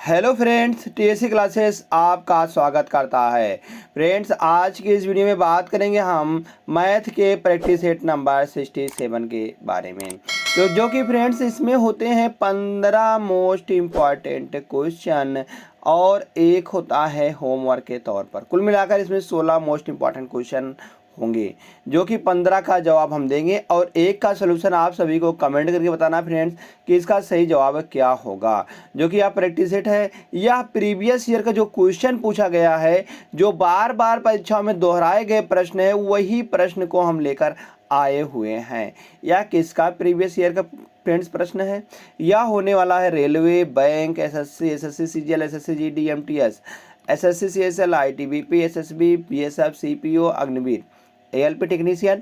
Hello friends, TSC classes आपका स्वागत करता है। फ्रेंड्स, आज की इस वीडियो में बात करेंगे हम मैथ के प्रैक्टिस सेट नंबर 67 के बारे में। तो जो कि फ्रेंड्स इसमें होते हैं 15 मोस्ट इम्पॉर्टेंट क्वेश्चन और एक होता है होमवर्क के तौर पर। कुल मिलाकर इसमें 16 मोस्ट इम्पॉर्टेंट क्वेश्चन होंगे, जो कि 15 का जवाब हम देंगे और एक का सलूशन आप सभी को कमेंट करके बताना फ्रेंड्स कि इसका सही जवाब क्या होगा। जो कि आप प्रैक्टिस सेट है, यह प्रीवियस ईयर का जो क्वेश्चन पूछा गया है, जो बार बार परीक्षाओं में दोहराए गए प्रश्न है, वही प्रश्न को हम लेकर आए हुए हैं। यह किसका प्रीवियस ईयर का फ्रेंड्स प्रश्न है? यह होने वाला है railway, bank, SSC CGL, SSC GD, MTS, SSC CSL, ITBP, SSB, BSF, CPO, Agniveer, ALP technician,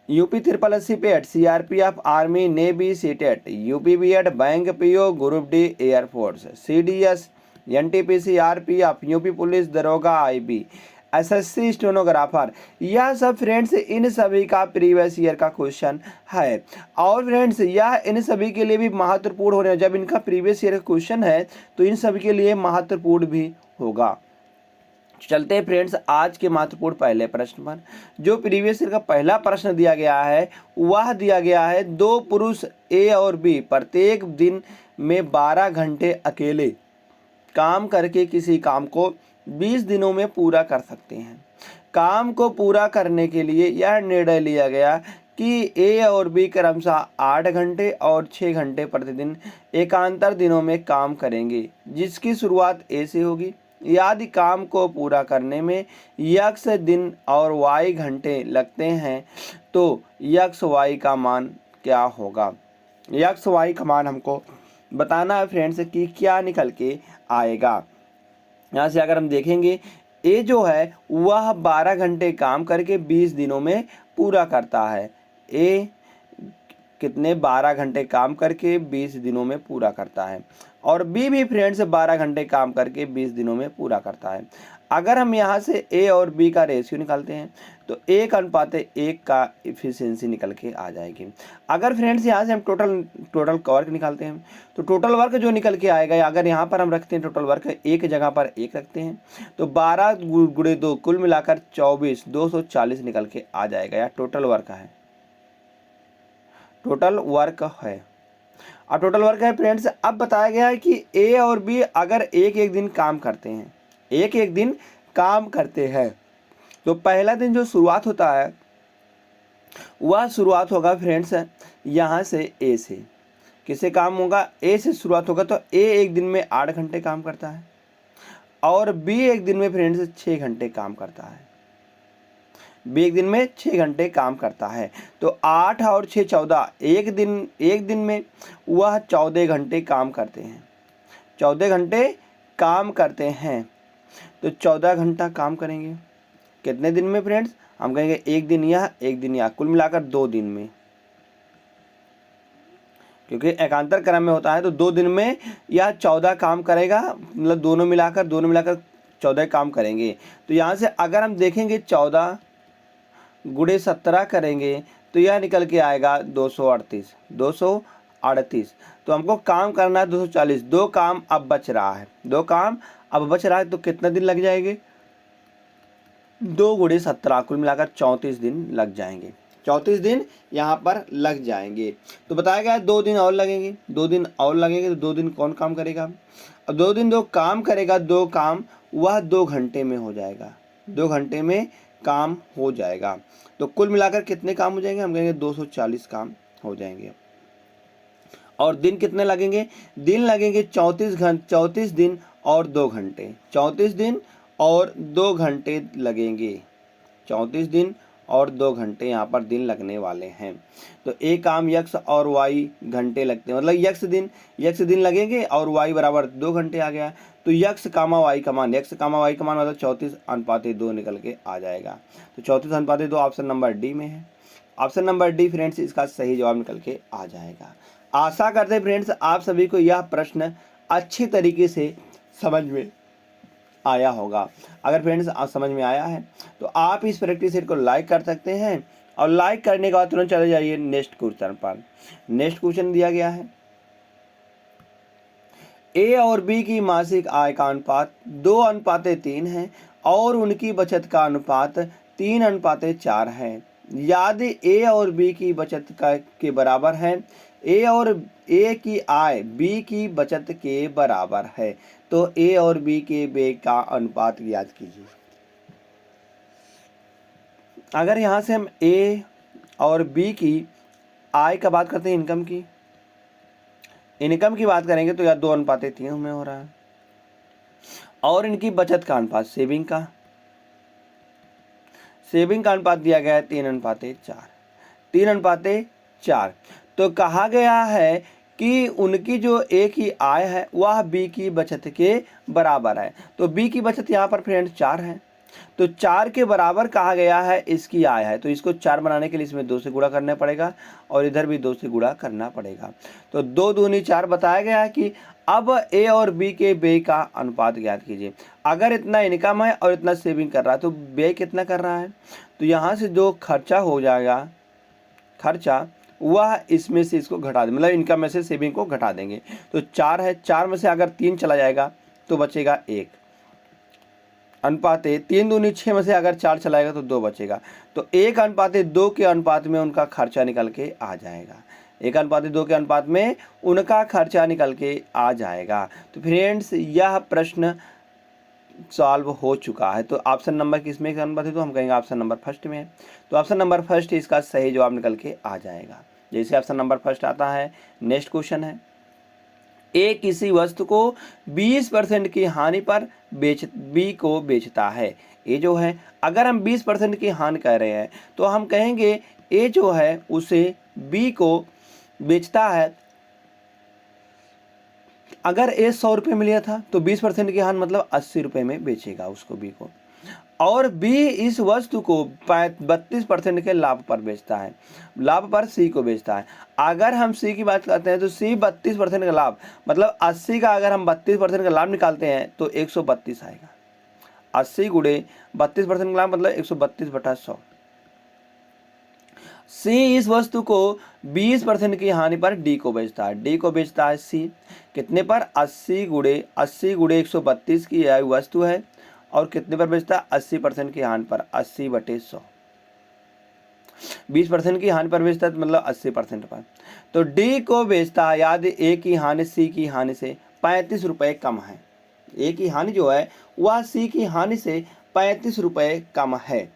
UP 8080 PET, CRPF, army, navy, CTET, UP BEd, bank PO, group D, air force, CDS, NTPC, RPF, UP police, दरोगा, IB, SSC stenographer. यह सब friends इन सभी का previous year का question है। और friends यह इन सभी के लिए भी महत्वपूर्ण होने, जब इनका प्रीवियस ईयर का क्वेश्चन है तो इन सभी के लिए महत्वपूर्ण भी होगा। चलते हैं फ्रेंड्स आज के महत्वपूर्ण पहले प्रश्न पर। जो प्रीवियस ईयर का पहला प्रश्न दिया गया है वह दिया गया है, दो पुरुष ए और बी प्रत्येक दिन में 12 घंटे अकेले काम करके किसी काम को 20 दिनों में पूरा कर सकते हैं। काम को पूरा करने के लिए यह निर्णय लिया गया कि ए और बी क्रमशः 8 घंटे और 6 घंटे प्रतिदिन एकांतर दिनों में काम करेंगे, जिसकी शुरुआत ए से होगी। यदि काम को पूरा करने में यक्स दिन और वाई घंटे लगते हैं तो यक्स वाई का मान क्या होगा? यक्स वाई का मान हमको बताना है फ्रेंड्स कि क्या निकल के आएगा। यहाँ से अगर हम देखेंगे, ए जो है वह 12 घंटे काम करके 20 दिनों में पूरा करता है। ए कितने 12 घंटे काम करके 20 दिनों में पूरा करता है, और बी भी फ्रेंड्स 12 घंटे काम करके 20 दिनों में पूरा करता है। अगर हम यहाँ से ए और बी का रेशियो निकालते हैं तो 1:1 का इफिशियंसी निकल के आ जाएगी। अगर फ्रेंड्स यहाँ से हम टोटल वर्क निकालते हैं तो टोटल वर्क जो निकल के आएगा, अगर यहाँ पर हम रखते हैं टोटल वर्क एक जगह पर 1 रखते हैं तो 12 गुणे 2 कुल मिलाकर 24, 240 निकल के आ जाएगा। यह टोटल वर्क है, टोटल वर्क है। और टोटल वर्क है फ्रेंड्स। अब बताया गया है कि ए और बी अगर एक एक दिन काम करते हैं, एक एक दिन काम करते हैं, तो पहला दिन जो शुरुआत होता है वह शुरुआत होगा फ्रेंड्स यहाँ से ए से। किससे काम होगा? ए से शुरुआत होगा। तो ए एक दिन में 8 घंटे काम करता है और बी एक दिन में फ्रेंड्स 6 घंटे काम करता है। बी एक दिन में 6 घंटे काम करता है। तो 8 और 6 14, एक दिन में वह 14 घंटे काम करते हैं। 14 घंटे काम करते हैं तो 14 घंटा काम करेंगे कितने दिन में फ्रेंड्स? हम कहेंगे एक दिन यह, कुल मिलाकर 2 दिन में, क्योंकि एकांतर क्रम में होता है तो 2 दिन में यह 14 काम करेगा, मतलब दोनों मिलाकर 14 काम करेंगे। तो यहाँ से अगर हम देखेंगे 14 गुणे 17 करेंगे तो यह निकल के आएगा 238। तो हमको काम करना है 240। 2 काम अब बच रहा है, तो कितना दिन लग जाएंगे? 2 गुणे 17 कुल मिलाकर 34 दिन लग जाएंगे। 34 दिन यहाँ पर लग जाएंगे। तो बताया गया 2 दिन और लगेंगे, तो 2 दिन कौन काम करेगा? अब 2 दिन 2 काम करेगा, 2 काम वह 2 घंटे में हो जाएगा, 2 घंटे में काम हो जाएगा। तो कुल मिलाकर कितने काम हो जाएंगे? हम कहेंगे 240 काम हो जाएंगे। और दिन कितने लगेंगे? दिन लगेंगे 34 दिन और 2 घंटे। 34 दिन और 2 घंटे लगेंगे। 34 दिन और 2 घंटे यहाँ पर दिन लगने वाले हैं। तो एक काम यक्स और वाई घंटे लगते हैं, मतलब यक्स दिन लगेंगे और वाई बराबर 2 घंटे आ गया। तो यक्स कामा वाई का मान मतलब 34:2 निकल के आ जाएगा। तो 34:2 ऑप्शन नंबर डी में है। ऑप्शन नंबर डी फ्रेंड्स इसका सही जवाब निकल के आ जाएगा। आशा करते फ्रेंड्स आप सभी को यह प्रश्न अच्छी तरीके से समझ में आया होगा। अगर फ्रेंड्स आप समझ में आया है तो आप इस प्रैक्टिस सेट को लाइक कर सकते हैं, और लाइक करने के बाद तुरंत चले जाइए नेक्स्ट क्वेश्चन पर। नेक्स्ट क्वेश्चन दिया गया है, ए और बी की मासिक आय का अनुपात 2:3 है और उनकी बचत का अनुपात 3:4 है। यदि ए और बी की बचत के बराबर है, ए की आय बी की बचत के बराबर है, तो ए और बी के व्यय का अनुपात ज्ञात कीजिए। अगर यहाँ से हम ए और बी की आय का बात करते हैं, इनकम की बात करेंगे तो यार 2:3 में हो रहा है, और इनकी बचत का अनुपात सेविंग का अनुपात दिया गया है 3:4। 3:4 तो कहा गया है कि उनकी जो ए की आय है वह बी की बचत के बराबर है। तो बी की बचत यहाँ पर फ्रेंड 4 है, तो 4 के बराबर कहा गया है इसकी आय है, तो इसको 4 बनाने के लिए इसमें 2 से गुणा करना पड़ेगा और इधर भी 2 से गुणा करना पड़ेगा। तो 2 दूनी 4 बताया गया है कि अब ए और बी के व्यय का अनुपात ज्ञात कीजिए। अगर इतना इनकम है और इतना सेविंग कर रहा है तो व्यय कितना कर रहा है, तो यहाँ से जो खर्चा हो जाएगा, खर्चा वह इसमें से इसको घटा दें, मतलब इनकम में से सेविंग को घटा देंगे। तो 4 है, 4 में से अगर 3 चला जाएगा तो बचेगा 1, अनुपात 3 दूनी 6 में से अगर 4 चलाएगा तो 2 बचेगा। तो 1:2 के अनुपात में उनका खर्चा निकल के आ जाएगा। 1:2 के अनुपात में उनका खर्चा निकल के आ जाएगा। तो फ्रेंड्स यह प्रश्न सॉल्व हो चुका है। तो ऑप्शन नंबर किसमें अनुपात है, तो हम कहेंगे ऑप्शन नंबर फर्स्ट में है। तो ऑप्शन नंबर फर्स्ट इसका सही जवाब निकल के आ जाएगा। जैसे ऑप्शन नंबर फर्स्ट आता है, नेक्स्ट क्वेश्चन है, ए किसी वस्तु को 20% की हानि पर बी को बेचता है। ए जो है, अगर हम 20% की हानि कह रहे हैं तो हम कहेंगे ए जो है उसे बी को बेचता है। अगर ए 100 रुपये में लिया था तो 20% की हानि मतलब 80 रुपये में बेचेगा उसको बी को, और बी इस वस्तु को 32% के लाभ पर बेचता है, लाभ पर सी को बेचता है। अगर हम सी की बात करते हैं तो सी 32% का लाभ, मतलब 80 का अगर हम 32% का लाभ निकालते हैं तो 132 आएगा। 80 गुणे 32% का लाभ मतलब 132/100। सी इस वस्तु को 20% की हानि पर डी को बेचता है। डी को बेचता है सी कितने पर, 80 गुणे 132 की यह वस्तु है, और कितने पर बेचता है, 80% की हानि पर, 80/100। 20% की हानि पर बेचता है मतलब 80% पर। तो डी को बेचता है, याद ए की हानि सी की हानि से 35 रुपये कम है। ए की हानि जो है वह सी की हानि से 35 रुपये कम है।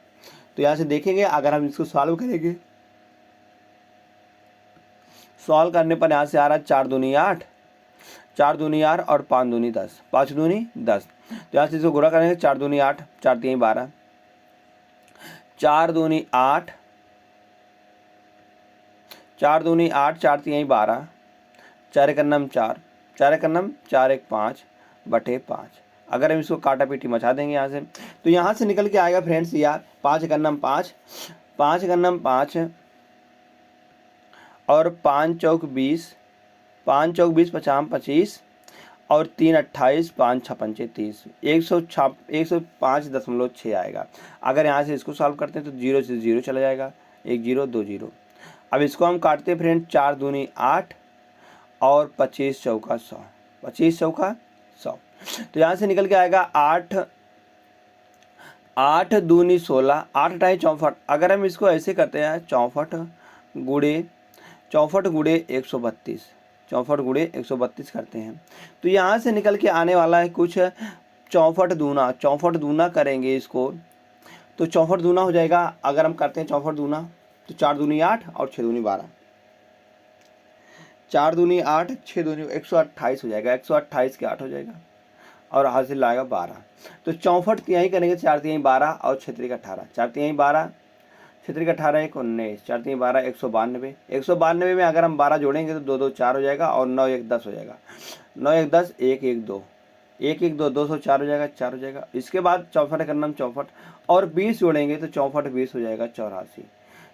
तो यहाँ से देखेंगे, अगर हम इसको सॉल्व करेंगे, सॉल्व करने पर यहाँ से आ रहा है 4 दूनी 8, 4 दूनी 8 और 5 दूनी 10, 5 दूनी 10। तो यहाँ से इसको गुणा करेंगे, 4 दूनी 8, 4 3 12, 4 दूनी 8, 4 दूनी 8, 4 3 12, 4 1 4, 4 1 4 1 5/5। अगर हम इसको काटा पीटी मचा देंगे यहाँ से, तो यहाँ से निकल के आएगा फ्रेंड्स यार 5 1 5, 5 1 5 और 5 चौक 20, 5 चौक 20 50 25 और 3 28, 5 56 30, 105.6 आएगा। अगर यहाँ से इसको सॉल्व करते हैं तो 0 से 0 चला जाएगा, 1 0 2 0। अब इसको हम काटते हैं फ्रेंड, 4 दूनी 8 और 25 चौका 100, 25 चौका 100। तो यहाँ से निकल के आएगा 8 दूनी 16, 8 × 64। अगर हम इसको ऐसे करते हैं 64 गुणे 132, 64 गुणे 132 करते हैं, तो यहाँ से निकल के आने वाला है कुछ 64 दूना करेंगे इसको तो 64 दूना हो जाएगा। अगर हम करते हैं 64 दूना तो 4 दूनी 8 और 6 दूनी 12, 4 दूनी 8 6 दूनी 128 हो जाएगा, 128 के 8 हो जाएगा और हासिल आएगा 12। तो 64 तिहाई करेंगे, 4 तिहाई 12 और 6 3 18, 4 तिहाई 12, 6 3 18 1 19, 4 3 12 192। 192 में अगर हम 12 जोड़ेंगे तो 2 2 4 हो जाएगा और 9 1 10 हो जाएगा, 9 1 10, 1 1 2, 1 1 2, 204 हो जाएगा, 4 हो जाएगा। इसके बाद 64 करना 64 और 20 जोड़ेंगे तो 64 20 हो जाएगा 84,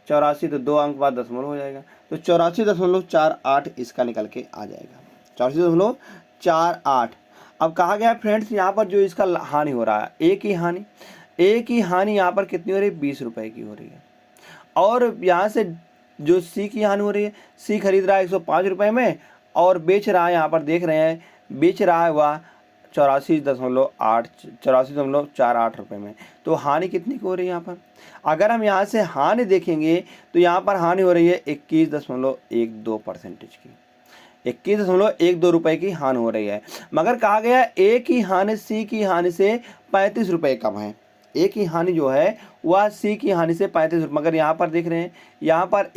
84 तो 2 अंक बाद दशमलव हो जाएगा, तो 84.48 इसका निकल के आ जाएगा, 84.48। अब कहा गया फ्रेंड्स यहाँ पर जो इसका हानि हो रहा है, ए की हानि यहाँ पर कितनी हो रही है, 20 रुपये की हो रही है। और यहाँ से जो सी की हानि हो रही है, सी खरीद रहा है 105 रुपये में और बेच रहा है, यहाँ पर देख रहे हैं बेच रहा है वह 84.48 रुपये में। तो हानि कितनी की हो रही है यहाँ पर? अगर हम यहाँ से हानि देखेंगे तो यहाँ पर हानि हो रही है 21.12% की, 21.12 रुपये की हानि हो रही है। मगर कहा गया ए की हानि सी की हानि से 35 रुपये कम है। ए की हानि जो है वह सी की हानि से 35 रुपये, मगर यहाँ पर देख रहे हैं यहाँ पर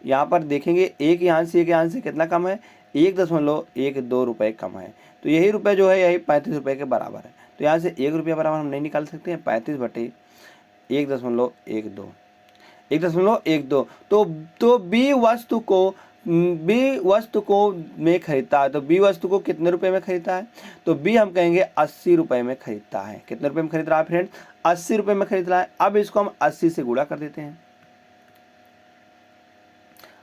यहाँ पर देखेंगे ए की हानि सी की हानि से कितना कम है? 1.12 रुपये कम है। तो यही रुपये जो है यही 35 रुपये के बराबर है। तो यहाँ से 1 रुपया बराबर हम नहीं निकाल सकते हैं, 35/1.12। तो बी वस्तु को में खरीदता है। तो बी वस्तु को कितने रुपए में खरीदता है? तो बी हम कहेंगे 80 रुपये में खरीदता है। कितने रुपये में खरीद रहा है फ्रेंड? 80 रुपये में खरीद रहा है। अब इसको हम 80 से गुणा कर देते हैं।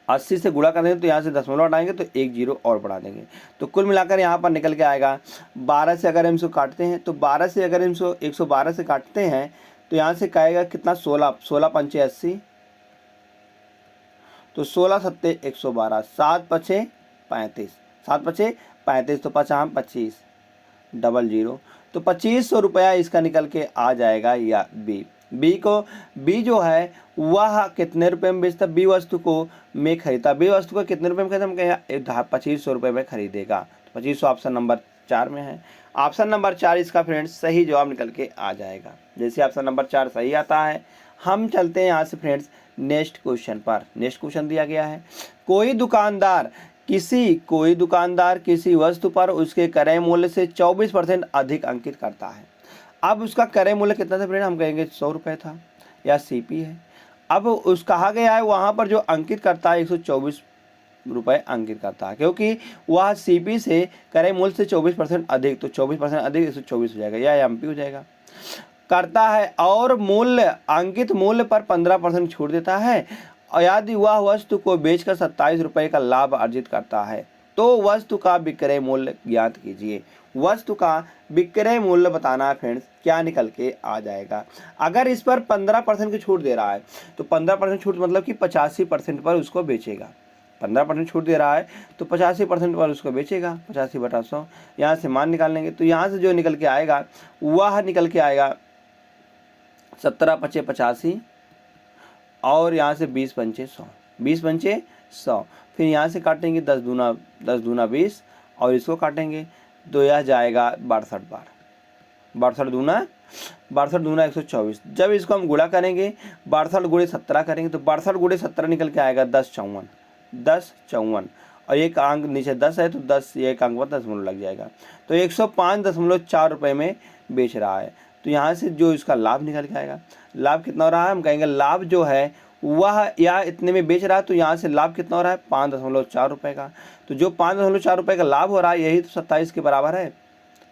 80 से गुणा कर देंगे तो यहाँ से दशमलव हटाएंगे तो 1 जीरो और बढ़ा देंगे। तो कुल मिलाकर यहाँ पर निकल के आएगा 12 से अगर हम इसको काटते हैं तो 12 से अगर हम 112 से काटते हैं तो यहाँ से आएगा कितना? 16 पंचे 80, तो 16 सत्ते 112, 7 पचे 35, 7 पचे 35, तो 50 25 00, तो 2500 रुपया इसका निकल के आ जाएगा। या बी जो है वह कितने रुपए में बेचता? बी वस्तु को में खरीदता। बी वस्तु को कितने रुपए में खरीदता? हम कहेंगे 2500 रुपये में खरीदेगा। तो 2500 ऑप्शन नंबर 4 में है। ऑप्शन नंबर 4 इसका फ्रेंड्स सही जवाब निकल के आ जाएगा। जैसे ऑप्शन नंबर 4 सही आता है, हम चलते हैं यहाँ से फ्रेंड्स नेक्स्ट क्वेश्चन पर। नेक्स्ट क्वेश्चन दिया गया है, कोई दुकानदार किसी वस्तु पर उसके क्रय मूल्य से 24% अधिक अंकित करता है। अब उसका क्रय मूल्य कितना था फ्रेंड? हम कहेंगे 100 रुपये था या सीपी है। अब उस कहा गया है वहाँ पर जो अंकित करता है 124 रुपये अंकित करता है, क्योंकि वह सीपी से क्रय मूल्य से 24% अधिक, तो 24% अधिक 124 हो जाएगा या एमपी हो जाएगा करता है, और अंकित मूल्य पर 15% छूट देता है, और यदि वह वस्तु को बेचकर 27 रुपये का लाभ अर्जित करता है तो वस्तु का विक्रय मूल्य ज्ञात कीजिए। वस्तु का विक्रय मूल्य बताना है फ्रेंड्स, क्या निकल के आ जाएगा? अगर इस पर 15% की छूट दे रहा है तो 15% छूट मतलब कि 85% पर उसको बेचेगा। 15% छूट दे रहा है तो 85% पर उसको बेचेगा। 85/100 यहाँ से मान निकाल लेंगे तो यहाँ से जो निकल के आएगा वह निकल के आएगा 17 पचे 85 और यहाँ से 20 पंचे 100, 20 पंचे 100। फिर यहाँ से काटेंगे 10 दूना 20 और इसको काटेंगे तो यह जाएगा 62 बार, 62 दूना 124। जब इसको हम गुणा करेंगे 62 गुणे 17 करेंगे तो 62 गुणे 17 निकल के आएगा 1054 और एक अंक नीचे 10 है तो 10 एक अंक पर दशमलव लग जाएगा। तो 105.4 रुपये में बेच रहा है। तो यहाँ से जो इसका लाभ निकल के आएगा, लाभ कितना हो रहा है? हम कहेंगे लाभ जो है वह या इतने में बेच रहा है, तो यहाँ से लाभ कितना हो रहा है? 5.4 रुपये का। तो जो 5.4 रुपये का लाभ हो रहा है यही तो 27 के बराबर है,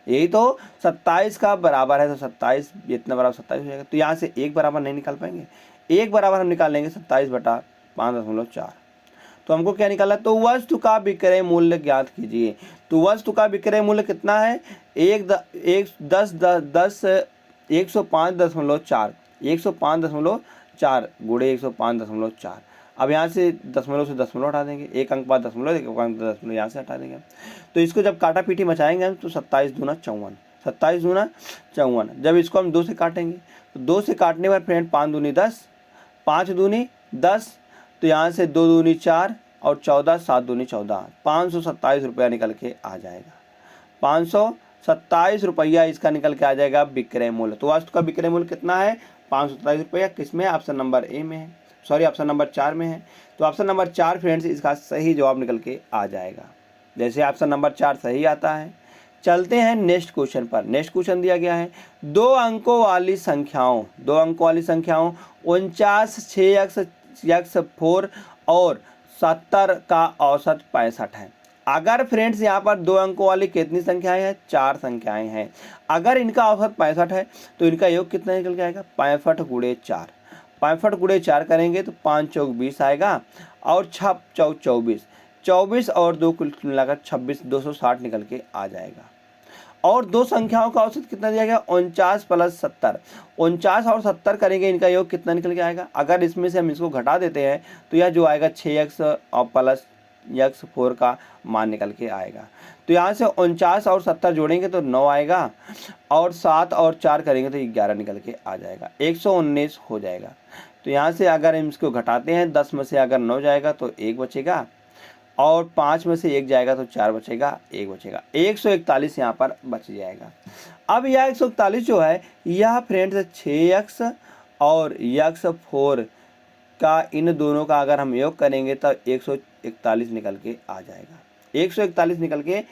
यही तो 27 का बराबर है। तो 27 इतना बराबर 27 हो जाएगा। तो यहाँ से 1 बराबर नहीं निकाल पाएंगे, 1 बराबर हम निकाल लेंगे 27/5.4। तो हमको क्या निकाला? तो वस्तु का विक्रय मूल्य ज्ञात कीजिए। तो वस्तु का विक्रय मूल्य कितना है? 105.4 गुणे 105.4। अब यहाँ से दशमलव हटा देंगे, एक अंक बाद दशमलव, एक अंक दशमलव यहाँ से हटा देंगे। तो इसको जब काटा पीटी मचाएंगे हम तो 27 दूना 54। जब इसको हम 2 से काटेंगे तो 2 से काटने पर फ्रेंड 5 दूनी 10, 5 दूनी 10, तो यहाँ से 2 दूनी 4 और 14, 7 दूनी 14, 527 रुपया निकल के आ जाएगा। 527 रुपया इसका निकल के आ जाएगा विक्रय मूल्य। तो वस्तु का विक्रय मूल्य कितना है? 527 रुपया। किसमें? ऑप्शन नंबर ए में है, सॉरी ऑप्शन नंबर 4 में है। तो ऑप्शन नंबर 4 फ्रेंड्स इसका सही जवाब निकल के आ जाएगा। जैसे ऑप्शन नंबर 4 सही आता है, चलते हैं नेक्स्ट क्वेश्चन पर। नेक्स्ट क्वेश्चन दिया गया है 2 अंकों वाली संख्याओं 49, 6x4 और 70 का औसत 65 है। अगर फ्रेंड्स यहाँ पर 2 अंकों वाली कितनी संख्याएं हैं? 4 संख्याएं हैं। अगर इनका औसत 65 है तो इनका योग कितना निकल के आएगा? 65 गुणे 4। 65 गुणे 4 करेंगे तो 5 चौक 20 आएगा और 6 चौक 24 और 2 कुल मिलाकर 26, 260 निकल के आ जाएगा। और 2 संख्याओं का औसत कितना दिया गया? 49 + 70। 49 और 70 करेंगे, इनका योग कितना निकल के आएगा? अगर इसमें से हम इसको घटा देते हैं तो यह जो आएगा 6x और प्लस x4 का मान निकल के आएगा। तो यहाँ से 49 और 70 जोड़ेंगे तो 9 आएगा, और 7 और 4 करेंगे तो 11 निकल के आ जाएगा, 119 हो जाएगा। तो यहाँ से अगर हम इसको घटाते हैं, 10 में से अगर 9 जाएगा तो 1 बचेगा, और 5 में से 1 जाएगा तो 4 बचेगा, 1 बचेगा, 141 यहाँ पर बच जाएगा। अब यह 141 जो है यह फ्रेंड्स 6x और x4 का इन दोनों का अगर हम योग करेंगे तो 141 निकल के आ जाएगा, 141 निकल के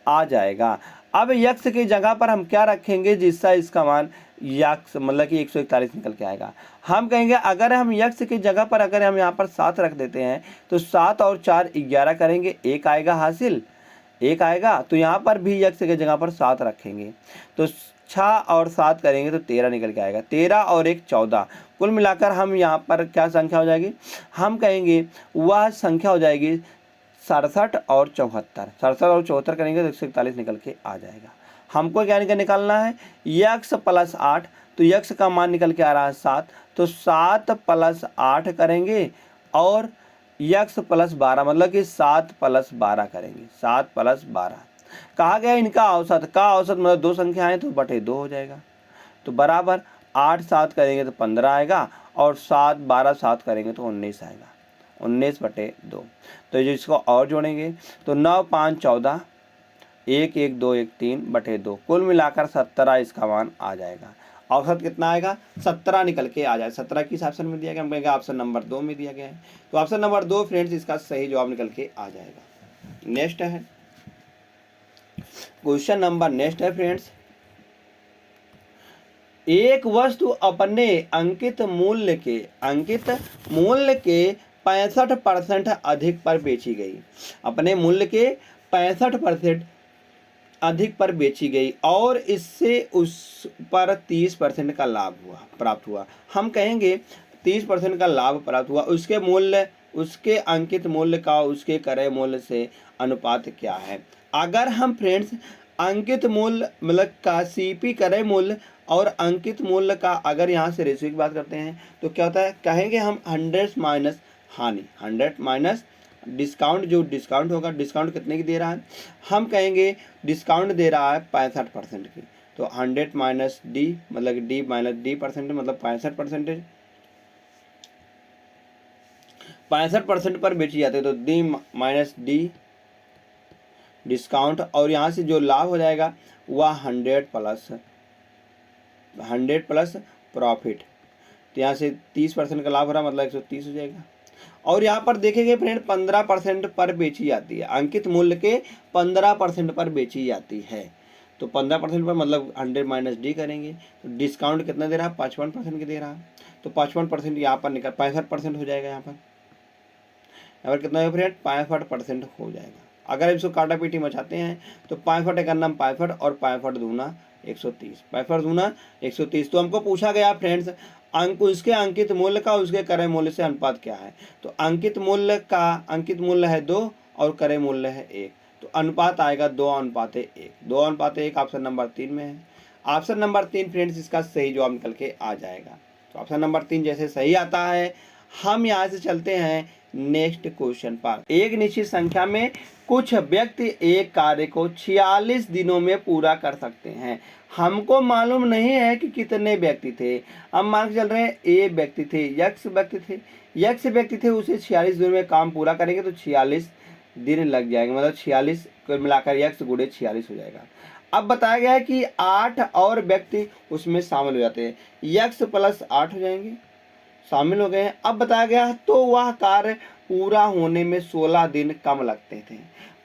आ जाएगा। अब यक्स की जगह पर हम क्या रखेंगे जिससे इसका मान यक्स मतलब कि 141 निकल के आएगा। हम कहेंगे अगर हम यक्स की जगह पर अगर हम यहाँ पर 7 रख देते हैं तो 7 और 4 11 करेंगे, 1 आएगा हासिल, 1 आएगा। तो यहाँ पर भी यक्स की जगह पर 7 रखेंगे तो 6 और 7 करेंगे तो 13 निकल के आएगा, 13 और 1 14। कुल मिलाकर हम यहाँ पर क्या संख्या हो जाएगी, हम कहेंगे वह संख्या हो जाएगी 67 और 74। 67 और 74 करेंगे तो 141 निकल के आ जाएगा। हमको क्या निकालना है, यक्स प्लस 8, तो यक्स का मान निकल के आ रहा है 7, तो 7 प्लस 8 करेंगे और यक्स प्लस 12 मतलब कि 7 प्लस 12 करेंगे, 7 प्लस 12। कहा गया इनका औसत, का औसत मतलब 2 संख्याएं तो बटे 2 हो जाएगा, तो बराबर 8 7 करेंगे तो 15 आएगा, और 7 12 7 करेंगे तो 19 आएगा, 19 बटे 2। तो जो इसको और जोड़ेंगे तो 9 5 14, 1 1 2 1 3 बटे 2, कुल मिलाकर 17 इसका मान आ जाएगा। औसत कितना आएगा, 17 निकल के आ जाए। 17 किस ऑप्शन में दिया गया, हम कहेंगे ऑप्शन नंबर 2 में दिया गया है, तो ऑप्शन नंबर 2 फ्रेंड्स इसका सही जवाब निकल के आ जाएगा। नेक्स्ट है क्वेश्चन नंबर, नेक्स्ट है फ्रेंड्स, एक वस्तु अपने अंकित मूल्य के 65% अधिक पर बेची गई, अपने मूल्य के 65% अधिक पर बेची गई और इससे उस पर 30% का लाभ प्राप्त हुआ। हम कहेंगे 30% का लाभ प्राप्त हुआ, उसके मूल्य, उसके अंकित मूल्य का उसके क्रय मूल्य से अनुपात क्या है। अगर हम फ्रेंड्स अंकित मूल्य मतलब का सीपी क्रय मूल्य और अंकित मूल्य का अगर यहाँ से रेशियो की बात करते हैं तो क्या होता है, कहेंगे हम 100 माइनस हानि, 100 माइनस डिस्काउंट, जो डिस्काउंट होगा, डिस्काउंट कितने की दे रहा है, हम कहेंगे डिस्काउंट दे रहा है 65% की, तो 100 माइनस डी मतलब डी माइनस डी परसेंट मतलब 65%, 65% पर बेची जाती है तो डी माइनस डी डिस्काउंट, और यहाँ से जो लाभ हो जाएगा वह 100 प्लस प्रॉफिट, तो यहाँ से 30% का लाभ हो रहा मतलब 130 हो जाएगा। और यहाँ पर देखेंगे फ्रेंड 15% पर बेची जाती है, अंकित मूल्य के 15% पर बेची जाती है, तो 15% पर मतलब 100 माइनस डी करेंगे तो डिस्काउंट कितना दे रहा है, 55% की दे रहा है, तो 55% यहाँ पर निकल 65% हो जाएगा। यहाँ पर कितना है फ्रेंड, 65% हो जाएगा। अगर इसको काटा पीटी मचाते हैं तो 65 का नाम 65 और 65 दूना 130, 65 दूना 130। तो हमको पूछा गया फ्रेंड्स अंक उसके अंकित मूल्य का उसके क्रय मूल्य से अनुपात क्या है, तो अंकित मूल्य है 2 और क्रय मूल्य है 1, तो अनुपात आएगा 2:1, 2:1 ऑप्शन नंबर 3 में है। ऑप्शन नंबर 3 फ्रेंड्स इसका सही जवाब निकल के आ जाएगा। तो ऑप्शन नंबर 3 जैसे सही आता है, हम यहाँ से चलते हैं नेक्स्ट क्वेश्चन पर। एक निश्चित संख्या में कुछ व्यक्ति एक कार्य को 46 दिनों में पूरा कर सकते हैं। हमको मालूम नहीं है कि कितने व्यक्ति थे, हम मान के चल रहे हैं ए व्यक्ति थे, यक्स व्यक्ति थे, उसे 46 दिनों में काम पूरा करेंगे तो 46 दिन लग जाएंगे, मतलब 46 को मिलाकर यक्स गुणे 46 हो जाएगा। अब बताया गया है कि 8 और व्यक्ति उसमें शामिल हो जाते हैं, यक्स प्लस 8 हो जाएंगे, शामिल हो गए हैं। अब बताया गया तो वह कार्य पूरा होने में 16 दिन कम लगते थे।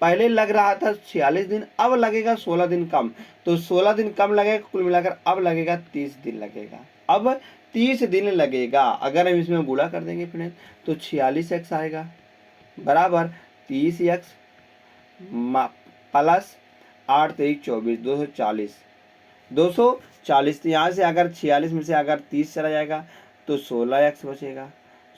पहले लग रहा था 46 दिन, अब लगेगा 16 दिन कम, तो 16 दिन कम लगेगा, कुल मिलाकर अब लगेगा 30 दिन लगेगा, अब 30 दिन लगेगा। अगर हम इसमें गुणा कर देंगे फ्रेंड तो 46x आएगा बराबर 30x प्लस 8 3 24 240। तो यहाँ से अगर 46 में से अगर 30 चला जाएगा तो 16x बचेगा,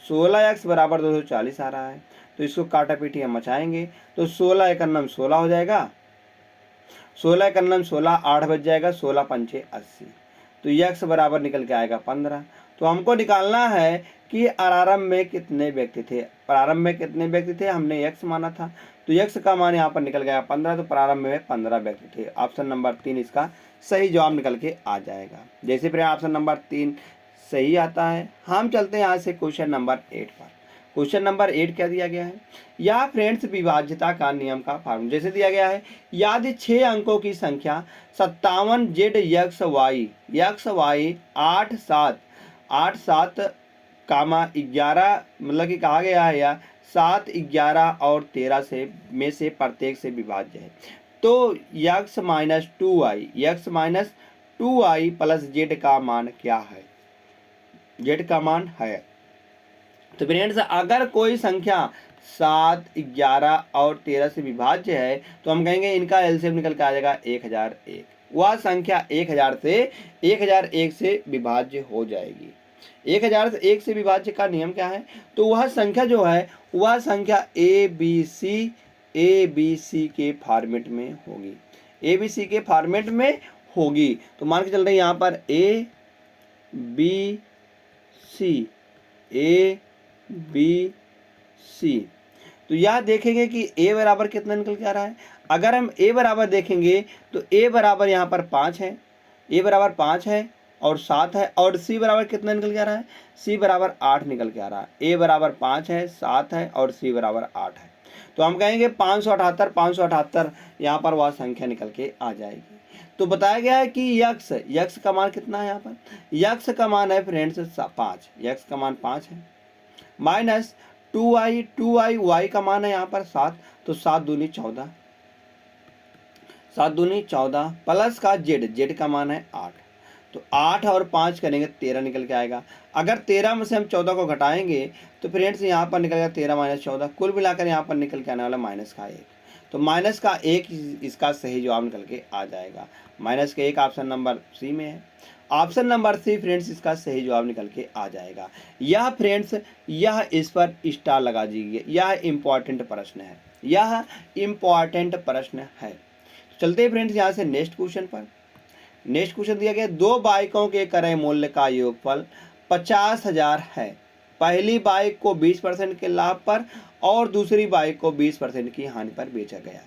16x बराबर 240 आ रहा है, तो इसको काटा पीटी हम मचाएंगे तो 16 एक अन्नम 16 हो जाएगा, 16 एक अन्नम 16, 8 बच जाएगा, 16 पंचे 80, तो x बराबर निकल के आएगा 15। तो हमको निकालना है कि आरआरएम में कितने व्यक्ति थे, प्रारंभ में कितने व्यक्ति थे, हमने x माना था, तो x का मान यहाँ पर निकल गया 15, तो प्रारंभ में 15 व्यक्ति थे। ऑप्शन नंबर 3 इसका सही जवाब निकल के आ जाएगा। जैसे फिर ऑप्शन नंबर 3 सही आता है। हम चलते हैं यहाँ से क्वेश्चन नंबर 8 पर। क्वेश्चन नंबर 8 क्या दिया गया है, या फ्रेंड्स विभाज्यता का नियम का फॉर्मूला जैसे दिया गया है, यदि 6 अंकों की संख्या 57 z x y 8 7 कामा 11 मतलब कि कहा गया है या 7 11 और 13 से में से प्रत्येक से विभाज्य है, तो x minus 2i plus z का मान क्या है, z का मान है। तो फ्रेंड्स अगर कोई संख्या 7 11 और 13 से विभाज्य है तो हम कहेंगे इनका एलसीएम निकल के आ जाएगा 1001। वह संख्या 1001 से विभाज्य हो जाएगी। 1001 से विभाज्य का नियम क्या है, तो वह संख्या जो है वह संख्या ए बी सी के फॉर्मेट में होगी, ABC के फॉर्मेट में होगी। तो मान के चल रहे हैं यहाँ पर ए बी सी, तो यह देखेंगे कि a बराबर कितना निकल के आ रहा है। अगर हम a बराबर देखेंगे तो a बराबर यहाँ पर 5 है, a बराबर 5 है और 7 है, और c बराबर कितना निकल के आ रहा है, c बराबर 8 निकल के आ रहा है। a बराबर 5 है, 7 है और c बराबर 8 है, तो हम कहेंगे 578 यहाँ पर वह संख्या निकल के आ जाएगी। तो बताया गया है कि यक्स का मान कितना है, यहाँ पर यक्स का मान है फ्रेंड्स 5, यक्स का मान 5 है, माइनस 2i y का मान है यहाँ पर 7, तो 7 दूनी 14 प्लस का z का मान है 8, तो 8 और 5 करेंगे 13 निकल के आएगा। अगर 13 में से हम 14 को घटाएंगे तो फ्रेंड्स यहाँ पर निकलेगा 13 माइनस 14, कुल मिलाकर यहाँ पर निकल के आने वाला माइनस का 1, तो माइनस का 1 इसका सही जवाब निकल के आ जाएगा। माइनस का 1 ऑप्शन नंबर सी में है। ऑप्शन नंबर सी फ्रेंड्स इसका सही जवाब निकल के आ जाएगा। यह फ्रेंड्स यह इस पर स्टार लगा दीजिए, यह इम्पॉर्टेंट प्रश्न है, यह इम्पॉर्टेंट प्रश्न है। चलते हैं फ्रेंड्स यहाँ से नेक्स्ट क्वेश्चन पर। नेक्स्ट क्वेश्चन दिया गया, 2 बाइकों के क्रय मूल्य का योगफल 50,000 है। पहली बाइक को 20% के लाभ पर और दूसरी बाइक को 20% की हानि पर बेचा गया।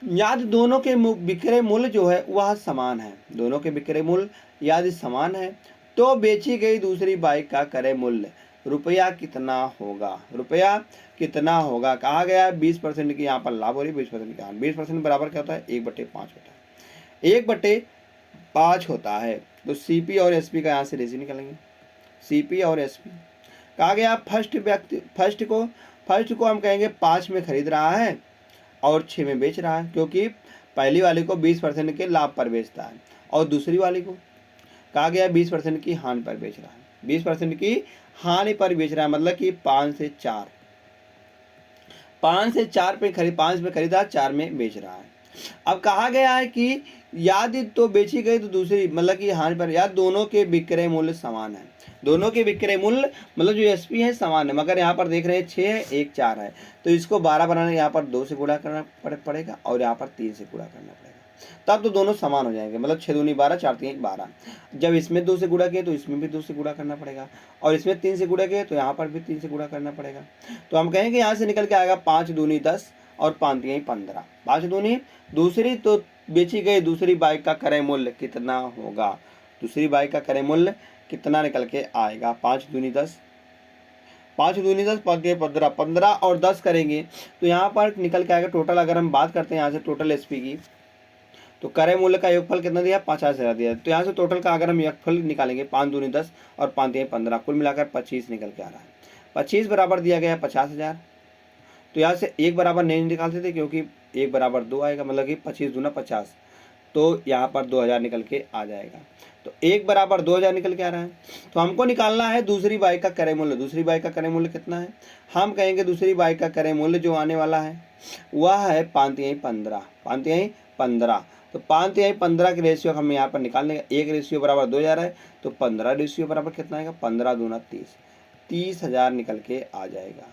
यदि दोनों के विक्रय मूल्य जो है वह समान है, दोनों के विक्रय मूल्य यदि समान है तो बेची गई दूसरी बाइक का क्रय मूल्य रुपया कितना होगा, रुपया कितना होगा। कहा गया है 20% की यहाँ पर लाभ हो रही है, 20% की हानि। 20% बराबर क्या होता है, 1/5 होता है, 1/5 होता है। तो CP और SP का यहाँ से रेशियो निकालेंगे, CP और SP। कहा गया फर्स्ट को हम कहेंगे 5 में खरीद रहा है और 6 में बेच रहा है, क्योंकि पहली वाली को 20% के लाभ पर बेचता है और दूसरी वाली को कहा गया 20% की हानि पर बेच रहा है, 20% की हानि पर बेच रहा है, मतलब कि 5 से 4 पे 5 में खरीदा, 4 में बेच रहा है। अब कहा गया है कि यदि तो बेची गई तो दूसरी मतलब कि हानि पर, या दोनों के विक्रय मूल्य समान है, दोनों के विक्रय मूल्य मतलब जो SP है समान है, मगर यहाँ पर देख रहे हैं 6 है 1 4 है, तो इसको 12 बनाने यहाँ पर 2 से गुणा करना पड़ेगा और यहाँ पर 3 से गुणा करना पड़ेगा, तब तो दोनों समान हो जाएंगे। मतलब 6 दूनी 12, 4 3 12। जब इसमें 2 से गुणा किए तो इसमें भी 2 से गुणा करना पड़ेगा, और इसमें 3 से गुणा किए तो यहाँ पर भी 3 से गुणा करना पड़ेगा। तो हम कहेंगे यहाँ से निकल के आएगा 5 दूनी 10 और 5 3 15। 5 दूनी दूसरी तो बेची गई दूसरी बाइक का क्रय मूल्य कितना होगा, दूसरी बाइक का क्रय मूल्य कितना निकल के आएगा। 5 दूनी 10, 5 दूनी 10, 5 15, 15 और 10 करेंगे तो यहाँ पर निकल के आएगा टोटल। अगर हम बात करते हैं यहाँ से टोटल SP की, तो क्रय मूल्य का योगफल कितना दिया, 50,000 दिया। तो यहाँ से टोटल का अगर हम योगफल निकालेंगे 5 दूनी 10 और 5 3 15, कुल मिलाकर 25 निकल के आ रहा है। 25 बराबर दिया गया 50,000। तो यहाँ से 1 बराबर नहीं निकालते थे क्योंकि 1 बराबर 2 आएगा, मतलब कि 25 दूना 50, तो यहाँ पर 2000 निकल के आ जाएगा। तो 1 बराबर 2000 निकल के आ रहा है। तो हमको निकालना है दूसरी बाइक का क्रय मूल्य। दूसरी बाइक का क्रय मूल्य कितना है, हम कहेंगे दूसरी बाइक का क्रय मूल्य जो आने वाला है वह है 5 3 15, 5 3 15। तो 5 3 15 के रेशियो हम यहाँ पर निकाल लेंगे। 1 रेशियो बराबर 2000 है, तो 15 रेशियो बराबर कितना आएगा, 15 दूना 30, 30,000 निकल के आ जाएगा।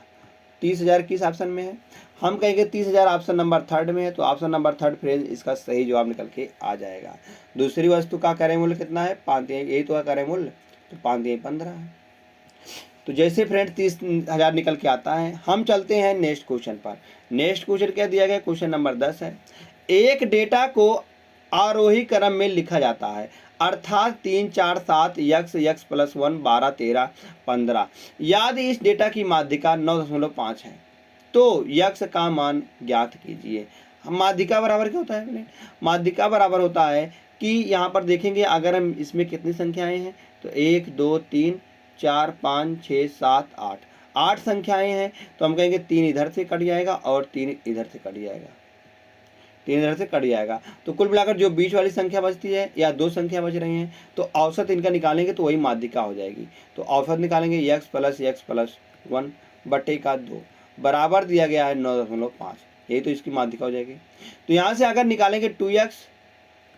30,000 किस ऑप्शन में है, हम कहेंगे 30,000 ऑप्शन नंबर 3 में है। तो ऑप्शन नंबर 3 फ्रेंड्स इसका सही जवाब निकल के आ जाएगा। दूसरी वस्तु का क्रय मूल्य कितना है, 5 3, यही तो है क्रय मूल्य, तो 5 3 15 है। तो जैसे फ्रेंड 30,000 निकल के आता है, हम चलते हैं नेक्स्ट क्वेश्चन पर। नेक्स्ट क्वेश्चन क्या दिया गया, क्वेश्चन नंबर 10 है। एक डेटा को आरोही क्रम में लिखा जाता है, अर्थात 3 4 7 यक्स यक्स प्लस 1 12 13 15। यदि इस डेटा की माध्यिका 9.5 है तो यक्स का मान ज्ञात कीजिए। माध्यिका बराबर क्या होता है, माध्यिका बराबर होता है कि यहाँ पर देखेंगे अगर हम इसमें कितनी संख्याएं हैं तो 1 2 3 4 5 6 7 8 संख्याएं हैं, तो हम कहेंगे 3 इधर से कट जाएगा और 3 इधर से कट जाएगा, 3 इधर से कट जाएगा। तो कुल मिलाकर जो बीच वाली संख्या बचती है या 2 संख्या बच रही हैं तो औसत इनका निकालेंगे तो वही माध्यिका हो जाएगी। तो औसत निकालेंगे यक्स प्लस 1 बटे का 2 बराबर दिया गया है 9.5, यही तो इसकी माध्यिका हो जाएगी। तो यहाँ से अगर निकालेंगे 2x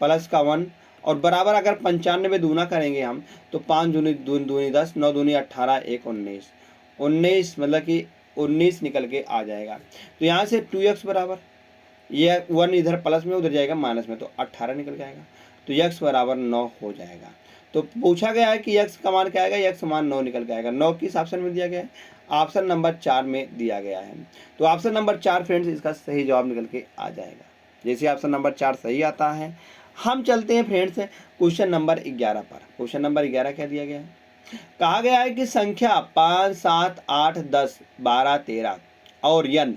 प्लस का 1 और बराबर अगर 95 में दूना करेंगे हम तो 5 दूनी 10 9 दूनी 18 1 19 मतलब कि 19 निकल के आ जाएगा। तो यहाँ से 2x बराबर ये 1 इधर प्लस में उधर जाएगा माइनस में तो 18 निकल के आएगा, तो x बराबर 9 हो जाएगा। तो पूछा गया है कि x का मान क्या आएगा, x मान 9 निकल के आएगा। 9 किस ऑप्शन में दिया गया है, ऑप्शन नंबर 4 में दिया गया है। तो ऑप्शन नंबर 4 फ्रेंड्स इसका सही जवाब निकल के आ जाएगा। जैसे ऑप्शन नंबर 4 सही आता है, हम चलते हैं फ्रेंड्स क्वेश्चन नंबर 11 पर। क्वेश्चन नंबर 11 क्या दिया गया है, कहा गया है कि संख्या 5 7 8 10 12 13 और n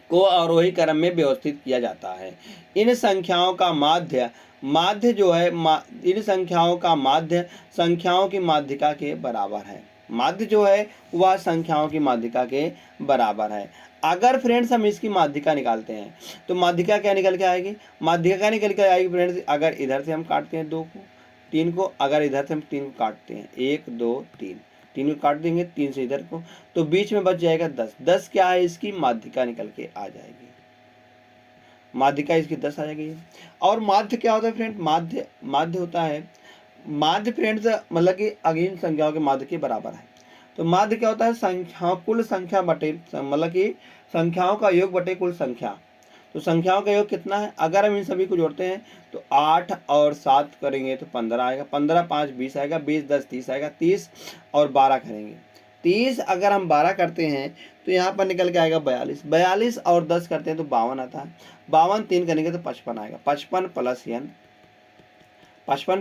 को आरोही क्रम में व्यवस्थित किया जाता है। इन संख्याओं का माध्य जो है इन संख्याओं का माध्य संख्याओं की माध्यिका के बराबर है। माध्य जो है वह संख्याओं की माध्यिका के बराबर है। अगर फ्रेंड्स हम इसकी माध्यिका निकालते हैं तो माध्यिका क्या निकल के आएगी, माध्यिका क्या निकल के आएगी फ्रेंड्स, अगर इधर से हम काटते हैं 2 को 3 को, अगर इधर से हम 3 को काटते हैं 1 2 3 को काट देंगे 3 से इधर को तो बीच में बच जाएगा 10 क्या है इसकी माध्यिका निकल के आ जाएगी, माध्यिका इसकी 10 आ जाएगी। और माध्य क्या होता है फ्रेंड, माध्य होता है, माध्य फ्रेंड्स मतलब कि अगेन संख्याओं के माध्य के बराबर है। तो माध्य क्या होता है, कुल संख्या बटे मतलब कि संख्याओं का योग बटे कुल संख्या। तो संख्याओं का योग कितना है, अगर हम इन सभी को जोड़ते हैं तो 8 और 7 करेंगे तो 15 आएगा, 15 5 20 आएगा, 20 10 30 आएगा, 30 और 12 करेंगे 30, अगर हम 12 करते हैं तो यहाँ पर निकल के आएगा 42, 42 और 10 करते हैं तो 52 आता है, 52 3 करेंगे तो 55 आएगा, 55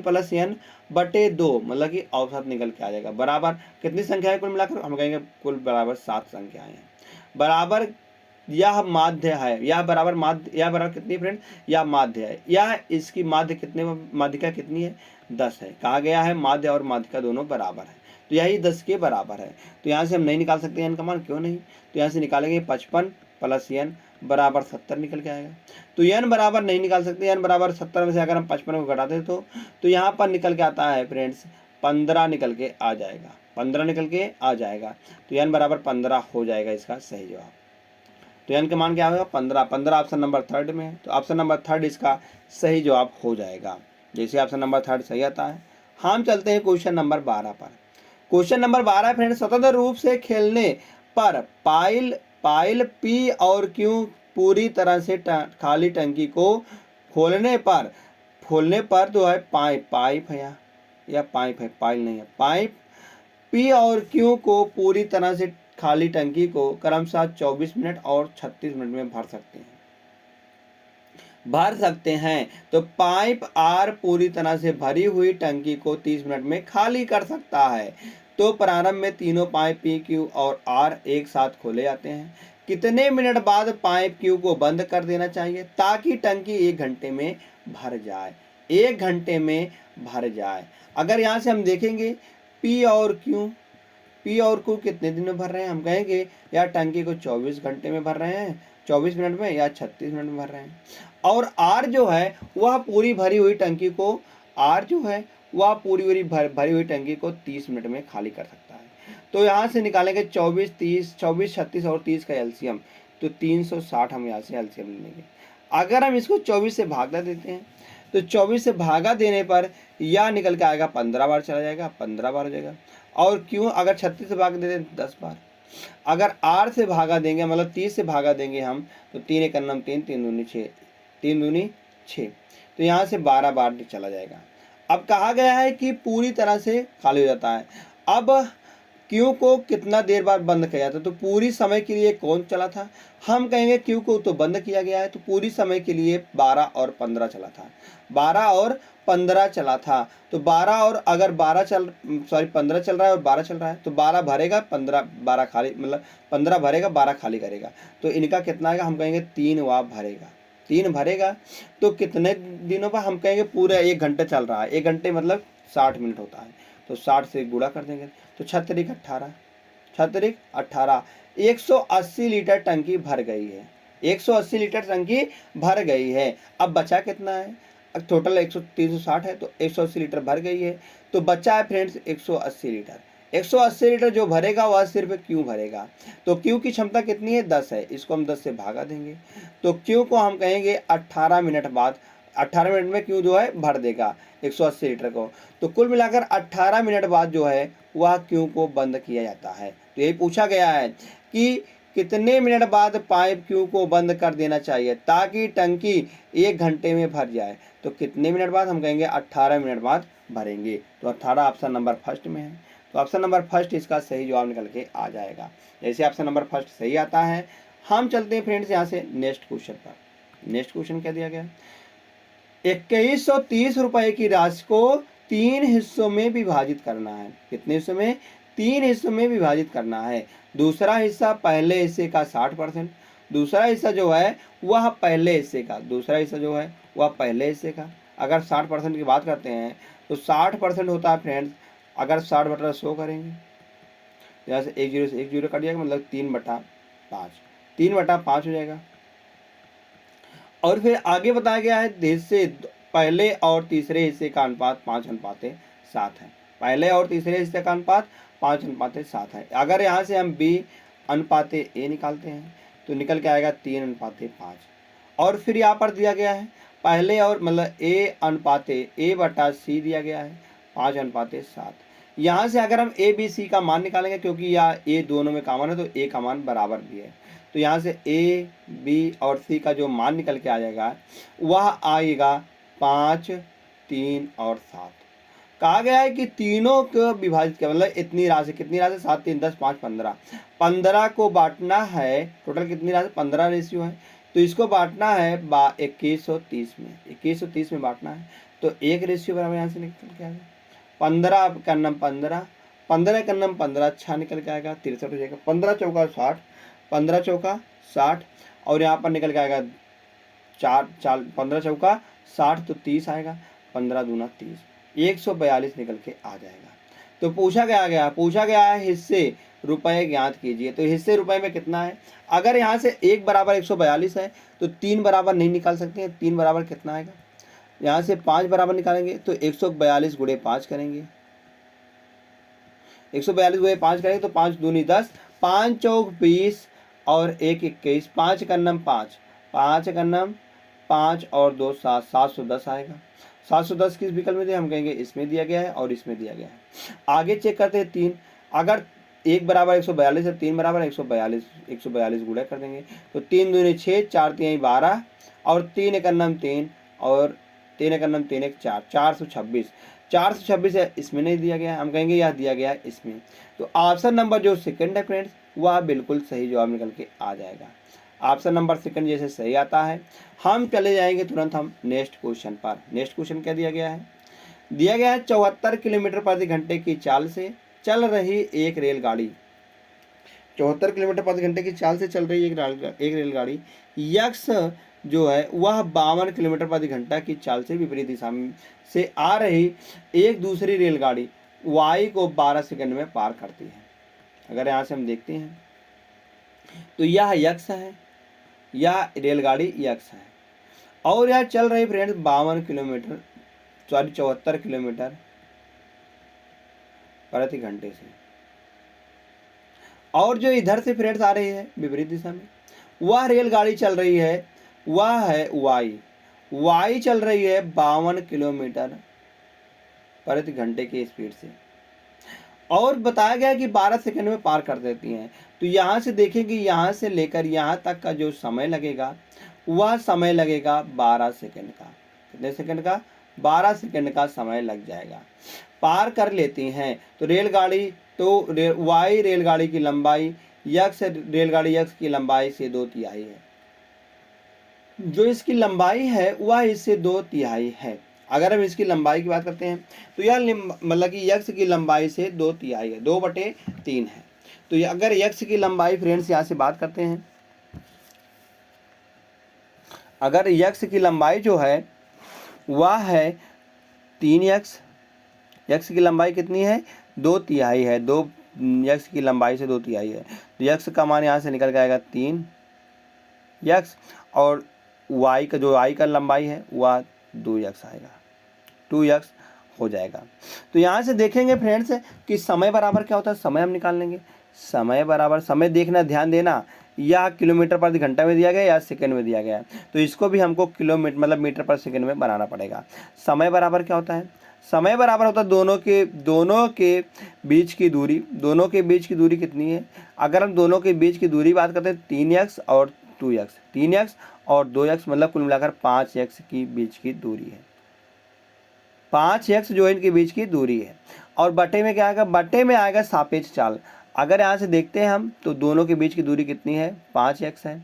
प्लस n बटे 2 मतलब कि औसत निकल के आ जाएगा। बराबर कितनी संख्या है कुल मिलाकर, हम कहेंगे कुल बराबर 7 संख्याएं हैं। बराबर यह माध्य है, यह बराबर माध्य, यह बराबर कितनी फ्रेंड, यह माध्य है, यह इसकी माध्य कितने माध्यिका कितनी है 10 है। कहा गया है माध्य और माध्यिका दोनों बराबर है तो यही 10 के बराबर है। तो यहाँ से हम नहीं निकाल सकते n का मान, क्यों नहीं, तो यहाँ से निकालेंगे 55 प्लस n बराबर 70 निकल के आएगा। तो n बराबर नहीं निकाल सकते, n बराबर 70 में से अगर हम 55 को घटाते तो यहाँ पर निकल के आता है फ्रेंड्स 15 निकल के आ जाएगा, 15 निकल के आ जाएगा। तो n बराबर 15 हो जाएगा इसका सही जवाब। तो n का मान क्या होगा 15, 15 ऑप्शन नंबर 3 में है, तो ऑप्शन नंबर 3 इसका सही जवाब हो जाएगा। जैसे ऑप्शन नंबर 3 सही आता है, हम चलते हैं क्वेश्चन नंबर 12 पर। क्वेश्चन नंबर 12 फ्रेंड्स, स्वतंत्र रूप से खेलने पर पाइल पी और क्यू पूरी तरह से खाली टंकी को खोलने पर तो है पाइप है या पाइप है, पाइल नहीं है, पाइप पी और क्यू को पूरी तरह से खाली टंकी को क्रमशः 24 मिनट और 36 मिनट में भर सकते हैं। तो पाइप आर पूरी तरह से भरी हुई टंकी को 30 मिनट में खाली कर सकता है। तो प्रारंभ में तीनों पाइप पी क्यू और आर एक साथ खोले जाते हैं। कितने मिनट बाद पाइप क्यू को बंद कर देना चाहिए ताकि टंकी 1 घंटे में भर जाए, 1 घंटे में भर जाए। अगर यहाँ से हम देखेंगे पी और क्यू कितने दिन में भर रहे हैं, हम कहेंगे या टंकी को 24 घंटे में भर रहे हैं, 24 मिनट में या 36 मिनट में भर रहे हैं। और आर जो है वह पूरी भरी हुई टंकी को भरी हुई टंकी को 30 मिनट में खाली कर सकता है। तो यहाँ से निकालेंगे 24 30 24 36 और 30 का एलसीएम, तो 360 हम यहाँ से एलसीएम लेंगे। अगर हम इसको 24 से भागा देते हैं तो 24 से भागा देने पर यह निकल के आएगा 15 बार चला जाएगा, 15 बार हो जाएगा। और क्यों अगर 36 से भाग देते हैं 10 बार। अगर आर से भागा देंगे मतलब 30 से भागा देंगे हम तो 3 1 9 3 3 दूनी 6 3 दूनी 6, तो यहाँ से 12 बार चला जाएगा। अब कहा गया है कि पूरी तरह से खाली हो जाता है। अब क्यू को कितना देर बाद बंद किया था, तो पूरी समय के लिए कौन चला था, हम कहेंगे क्यू को तो बंद किया गया है, तो पूरी समय के लिए 12 और 15 चला था, 12 और 15 चला था। तो 12 और अगर 15 चल रहा है और 12 चल रहा है, तो 12 भरेगा, 12 खाली, मतलब 15 भरेगा, 12 खाली करेगा, तो इनका कितना आएगा, हम कहेंगे 3 वाह भरेगा, 3 भरेगा। तो कितने दिनों पर, हम कहेंगे पूरा 1 घंटे चल रहा है, 1 घंटे मतलब 60 मिनट होता है, तो 60 से गुणा कर देंगे, तो 6 18, 18, 180 लीटर टंकी भर गई है, 180 लीटर टंकी भर गई है। अब बचा कितना है, टोटल 360 है, तो 180 लीटर भर गई है, तो बचा है फ्रेंड्स 180 लीटर। 180 लीटर जो भरेगा वह सिर्फ क्यू भरेगा, तो क्यू की क्षमता कितनी है, 10 है, इसको हम 10 से भागा देंगे, तो क्यू को हम कहेंगे 18 मिनट बाद, 18 मिनट में क्यू जो है भर देगा 180 लीटर को, तो कुल मिलाकर 18 मिनट बाद जो है वह क्यू को बंद किया जाता है। तो यही पूछा गया है कि कितने मिनट बाद पाइप क्यू को बंद कर देना चाहिए ताकि टंकी 1 घंटे में भर जाए, तो कितने मिनट बाद, हम कहेंगे 18 मिनट बाद भरेंगे, तो 18 ऑप्शन नंबर फर्स्ट में है, तो ऑप्शन नंबर फर्स्ट इसका सही जवाब निकल के आ जाएगा। जैसे ऑप्शन नंबर फर्स्ट सही आता है, हम चलते हैं फ्रेंड्स यहाँ से नेक्स्ट क्वेश्चन पर। नेक्स्ट क्वेश्चन क्या दिया गया, 2130 रुपए की राशि को 3 हिस्सों में विभाजित करना है। कितने हिस्सों में, 3 हिस्सों में विभाजित करना है। दूसरा हिस्सा पहले हिस्से का 60%, दूसरा हिस्सा जो है वह पहले हिस्से का, दूसरा हिस्सा जो है वह पहले हिस्से का। अगर 60% की बात करते हैं तो 60% होता है फ्रेंड्स, अगर 60/100 करेंगे, यहाँ से 1 0 से 1 0 कट जाएगा, मतलब 3/5, 3/5 हो जाएगा। और फिर आगे बताया गया है हिस्से पहले और तीसरे हिस्से का अनुपात 5:7 है, पहले और तीसरे हिस्से का अनुपात 5:7 है। अगर यहाँ से हम B अनुपात A निकालते हैं तो निकल के आएगा 3:5। और फिर यहाँ पर दिया गया है पहले और मतलब A/C दिया गया है 5:7। यहाँ से अगर हम A B C का मान निकालेंगे, क्योंकि यह A दोनों में कॉमन है तो A का मान बराबर भी है, तो यहाँ से A B और C का जो मान निकल के आ जाएगा वह आएगा 5, 3 और 7। कहा गया है कि तीनों को विभाजित किया, मतलब इतनी राशि, कितनी राशि, 7 3 10 5 15, 15 को बांटना है, टोटल कितनी राशि, 15 रेशियो है, तो इसको बांटना है 2130 में, 2130 में बांटना है, तो 1 रेशियो बराबर यहाँ से निकल के आएगा 15 का नाम 15, 15 का नाम 15, 6 निकल के आएगा 63 हो जाएगा, 15 चौका 60, 15 चौका 60, और यहाँ पर निकल के आएगा 15 चौका 60, तो 30 आएगा, 15 दूना 30, 142 निकल के आ जाएगा। तो पूछा गया है हिस्से रुपए ज्ञात कीजिए, तो हिस्से रुपए में कितना है, अगर यहाँ से 1 बराबर 142 है तो 3 बराबर नहीं निकाल सकते हैं, 3 बराबर कितना आएगा, यहाँ से 5 बराबर निकालेंगे तो 142 गुणे 5 करेंगे, 142 गुणे 5 करेंगे तो 5 दूनी 10, 5 चौक 20 और 1 21, 5 का नाम 5, 5 का नाम 5 और 2 7, 710 आएगा। 710 किस विकल्प में दिया, हम कहेंगे इसमें दिया गया है और इसमें दिया गया है। आगे चेक करते हैं 3, अगर 1 बराबर 142 है, 3 बराबर 142 गुणा कर देंगे, तो 3 दूनी 6, 4 3 12 और 3 का नाम 3 और 3 का नाम 3 1 4, 426 है, इसमें नहीं दिया गया है, हम कहेंगे यह दिया गया है इसमें। तो ऑप्शन नंबर जो सेकंड है फ्रेंड्स वह बिल्कुल सही जवाब निकल के आ जाएगा। ऑप्शन नंबर सेकंड जैसे सही आता है, हम चले जाएंगे तुरंत हम नेक्स्ट क्वेश्चन पर। नेक्स्ट क्वेश्चन क्या दिया गया है, 74 किलोमीटर प्रति घंटे की चाल से चल रही एक रेलगाड़ी, 74 किलोमीटर प्रति घंटे की चाल से चल रही एक रेलगाड़ी यक्स जो है वह 52 किलोमीटर प्रति घंटा की चाल से विपरीत दिशा से आ रही एक दूसरी रेलगाड़ी वाई को 12 सेकंड में पार करती है। अगर यहाँ से हम देखते हैं तो यह यक्स है, यह रेलगाड़ी यक्स है और यह चल रही फ्रेंड्स 74 किलोमीटर प्रति घंटे से, और जो इधर से फ्रेंड्स आ रही है विपरीत दिशा में वह रेलगाड़ी चल रही है, वह है वाई चल रही है 52 किलोमीटर प्रति घंटे की स्पीड से, और बताया गया कि 12 सेकंड में पार कर देती हैं। तो यहाँ से देखेंगे यहाँ से लेकर यहाँ तक का जो समय लगेगा वह समय लगेगा 12 सेकंड का। कितने सेकंड का, 12 सेकंड का समय लग जाएगा। पार कर लेती हैं तो रेलगाड़ी वाई रेलगाड़ी की लंबाई रेलगाड़ी यक्स की लंबाई से 2/3 है। जो इसकी लंबाई है वह इससे 2/3 है। अगर हम इसकी लंबाई की बात करते हैं तो यह मतलब कि यक्स की लंबाई से 2/3 है, 2/3 है। तो ये अगर यक्स की लंबाई फ्रेंड्स यहाँ से बात करते हैं, अगर यक्स की लंबाई जो है वह है 3x, यक्स की लंबाई कितनी है 2/3 है, 2 यक्स की लंबाई से 2/3 है। तो यक्स का मान यहाँ से निकल के आएगा 3x और y का जो y का लंबाई है वह 2x आएगा, 2x हो जाएगा। तो यहाँ से देखेंगे फ्रेंड्स कि समय बराबर क्या होता है, समय हम निकाल लेंगे। समय बराबर, समय देखना, ध्यान देना, या किलोमीटर प्रति घंटा में दिया गया या सेकंड में दिया गया है, तो इसको भी हमको किलोमीटर मतलब मीटर पर सेकंड में बनाना पड़ेगा। समय बराबर क्या होता है, समय बराबर होता है दोनों के बीच की दूरी। दोनों के बीच की दूरी कितनी है, अगर हम दोनों के बीच की दूरी बात करते हैं 3x और 2x, 3x और 2x मतलब कुल मिलाकर 5x की बीच की दूरी है, 5x जो इनके बीच की दूरी है। और बटे में क्या आएगा, बटे में आएगा सापेक्ष चाल। अगर यहाँ से देखते हैं हम तो दोनों के बीच की दूरी कितनी है 5x है,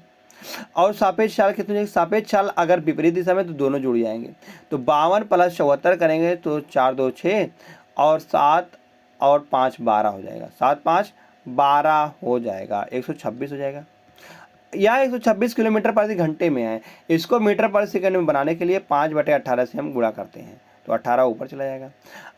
और सापेक्ष चाल कितनी है, सापेक्ष चाल अगर विपरीत दिशा में तो दोनों जुड़ जाएंगे। तो 52 + 74 करेंगे तो 4 2 6 और 7 और 5 12 हो जाएगा, 7 5 12 हो जाएगा, 126 हो जाएगा। यह 126 किलोमीटर प्रति घंटे में है। इसको मीटर पर सेकंड में बनाने के लिए 5/18 से हम गुणा करते हैं तो 18 ऊपर चला जाएगा।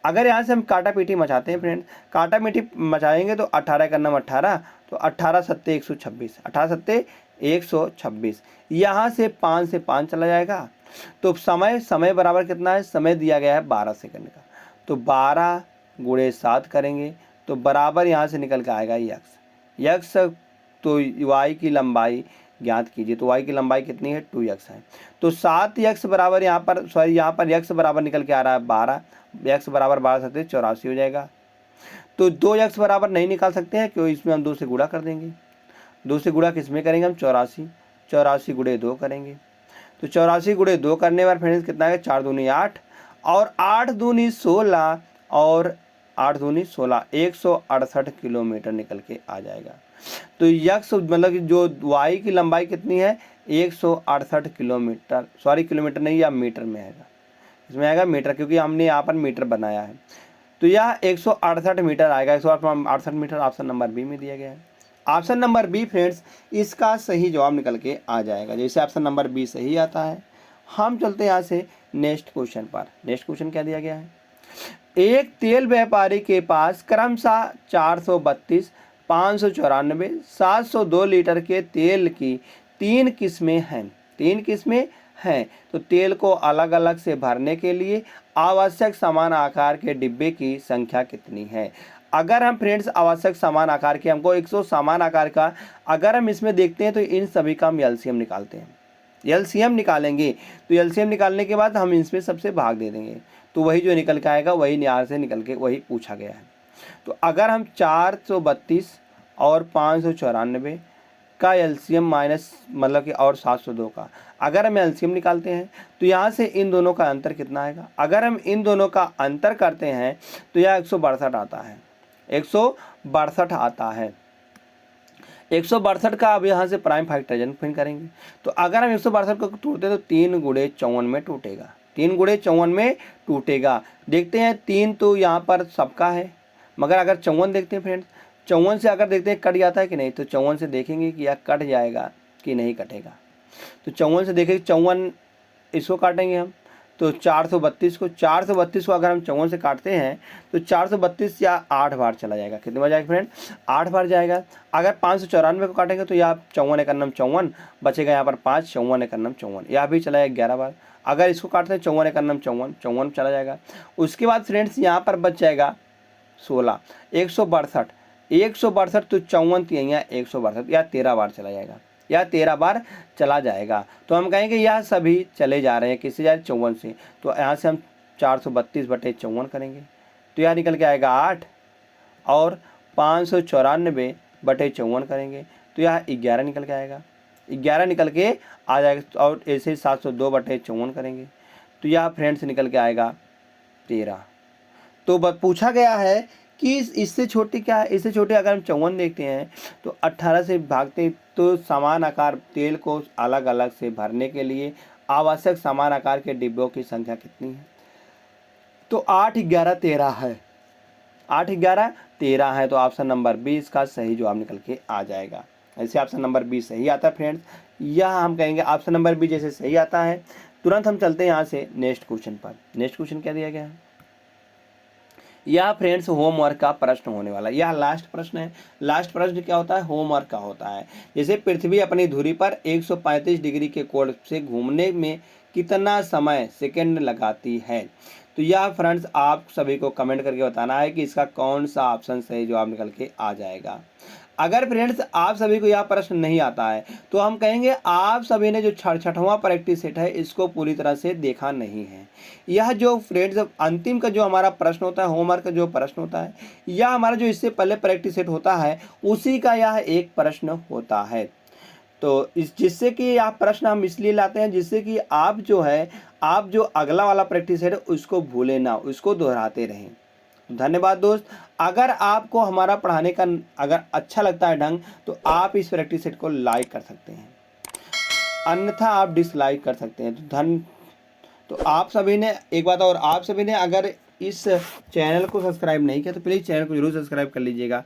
अगर यहाँ से हम काटा पीटी मचाते हैं फ्रेंड, काटा पीटी मचाएंगे तो 18 का नाम 18, तो 18 सत्ते 126, 18 सत्ते 126, यहाँ से 5 से 5 चला जाएगा। तो समय बराबर कितना है, समय दिया गया है 12 सेकंड का, तो 12 × 7 करेंगे तो बराबर यहाँ से निकल के आएगा यक्स। तो y की लंबाई ज्ञात कीजिए, तो y की लंबाई कितनी है 2x है। तो 7x बराबर यहाँ पर x बराबर निकल के आ रहा है 12, x बराबर 12 सत्ते 84 हो जाएगा। तो 2x बराबर नहीं निकाल सकते हैं क्योंकि इसमें हम 2 से गुणा कर देंगे। 2 से गुणा किस में करेंगे हम, 84 × 2 करेंगे। तो 84 × 2 करने पर फ्रेंड्स कितना है, 4 दूनी 8 और 8 दूनी 16 और 8 दूनी 16, 168 किलोमीटर निकल के आ जाएगा। तो यक्स मतलब कि जो वाई की लंबाई कितनी है 168 किलोमीटर, किलोमीटर नहीं, या मीटर में आएगा, इसमें आएगा मीटर क्योंकि हमने यहाँ पर मीटर बनाया है। तो यह 168 मीटर आएगा, 168 मीटर ऑप्शन नंबर बी में दिया गया है। ऑप्शन नंबर बी फ्रेंड्स इसका सही जवाब निकल के आ जाएगा। जैसे ऑप्शन नंबर बी सही आता है, हम चलते हैं यहाँ से नेक्स्ट क्वेश्चन पर। नेक्स्ट क्वेश्चन क्या दिया गया है, एक तेल व्यापारी के पास क्रमशः 432, 594, 702 लीटर के तेल की 3 किस्में हैं। 3 किस्में हैं तो तेल को अलग अलग से भरने के लिए आवश्यक समान आकार के डिब्बे की संख्या कितनी है। अगर हम फ्रेंड्स आवश्यक समान आकार के, हमको 100 समान आकार का, अगर हम इसमें देखते हैं तो इन सभी का हम एलसीएम निकालते हैं। एलसीएम निकालेंगे तो एलसीएम निकालने के बाद हम इसमें सबसे भाग दे देंगे, तो वही जो निकल के आएगा वही यहाँ से निकल के वही पूछा गया है। तो अगर हम 432 और 594 का एलसीएम माइनस मतलब कि और 702 का अगर हम एलसीएम निकालते हैं तो यहाँ से इन दोनों का अंतर कितना आएगा। अगर हम इन दोनों का अंतर करते हैं तो यह 162 आता है, 162 आता है। 162 का अब यहाँ से प्राइम फैक्टराइजेशन फिर करेंगे तो अगर हम 162 को तोड़ते हैं तो 3 × 54 में टूटेगा, 3 × 54 में टूटेगा। देखते हैं 3 तो यहाँ पर सबका है, मगर अगर 54 देखते हैं फ्रेंड्स, 54 से अगर देखते हैं कट जाता है कि नहीं, तो 54 से देखेंगे कि यह कट जाएगा कि नहीं कटेगा। तो 54 से देखेंगे, 54 इसको काटेंगे हम तो 432 को अगर हम 54 से काटते हैं तो 432 या 8 बार चला जाएगा। कितने बार जाएगा फ्रेंड, 8 बार जाएगा। अगर 594 को काटेंगे तो यह 54 एक अन्नम 54 बचेगा, यहाँ पर 5 54 एक अन्नम 54, यह भी चला जाएगा 11 बार। अगर इसको काटते हैं 54 एक अन्नम 54 54 चला जाएगा। उसके बाद फ्रेंड्स यहाँ पर बच जाएगा 16, 162 तो 54 तिहैया 162 या 13 बार चला जाएगा, या 13 बार चला जाएगा। तो हम कहेंगे यह सभी चले जा रहे हैं, किससे जा रहे हैं 54 से। तो यहाँ से हम 432/54 करेंगे तो यह निकल के आएगा 8 और 594/54 करेंगे तो यह 11 निकल के आएगा, 11 निकल के आ जाएगा। और ऐसे 702/54 करेंगे तो यह फ्रेंड्स निकल के आएगा 13। तो पूछा गया है कि इससे छोटी क्या है, इससे छोटे अगर हम 54 देखते हैं तो 18 से भागते हैं, तो समान आकार तेल को अलग अलग से भरने के लिए आवश्यक समान आकार के डिब्बों की संख्या कितनी है? तो 8, 11, 13 है। 8, 11, 13 है। तो ऑप्शन नंबर 20 का सही जवाब निकल के आ जाएगा। ऐसे ऑप्शन नंबर 20 सही आता है फ्रेंड्स। यह हम कहेंगे ऑप्शन नंबर 20 जैसे सही आता है। तुरंत हम चलते हैं यहाँ से नेक्स्ट क्वेश्चन पर। नेक्स्ट क्वेश्चन क्या दिया गया है? यह फ्रेंड्स होमवर्क का प्रश्न होने वाला है। यह लास्ट प्रश्न है। लास्ट प्रश्न क्या होता है? होमवर्क का होता है। जैसे पृथ्वी अपनी धुरी पर 135 डिग्री के कोण से घूमने में कितना समय सेकंड लगाती है? तो यह फ्रेंड्स आप सभी को कमेंट करके बताना है कि इसका कौन सा ऑप्शन सही जवाब निकल के आ जाएगा। अगर फ्रेंड्स आप सभी को यह प्रश्न नहीं आता है तो हम कहेंगे आप सभी ने जो 66वां प्रैक्टिस सेट है इसको पूरी तरह से देखा नहीं है। यह जो फ्रेंड्स अंतिम का जो हमारा प्रश्न होता है, होमवर्क का जो प्रश्न होता है, यह हमारा जो इससे पहले प्रैक्टिस सेट होता है उसी का यह एक प्रश्न होता है। तो इस जिससे कि यह प्रश्न हम इसलिए लाते हैं जिससे कि आप जो अगला वाला प्रैक्टिस सेट है उसको भूले ना, उसको दोहराते रहें। धन्यवाद दोस्त। अगर आपको हमारा पढ़ाने का अगर अच्छा लगता है ढंग तो आप इस प्रैक्टिस सेट को लाइक कर सकते हैं, अन्यथा आप डिसलाइक कर सकते हैं। तो आप सभी ने एक बात और, आप सभी ने अगर इस चैनल को सब्सक्राइब नहीं किया तो प्लीज़ चैनल को जरूर सब्सक्राइब कर लीजिएगा।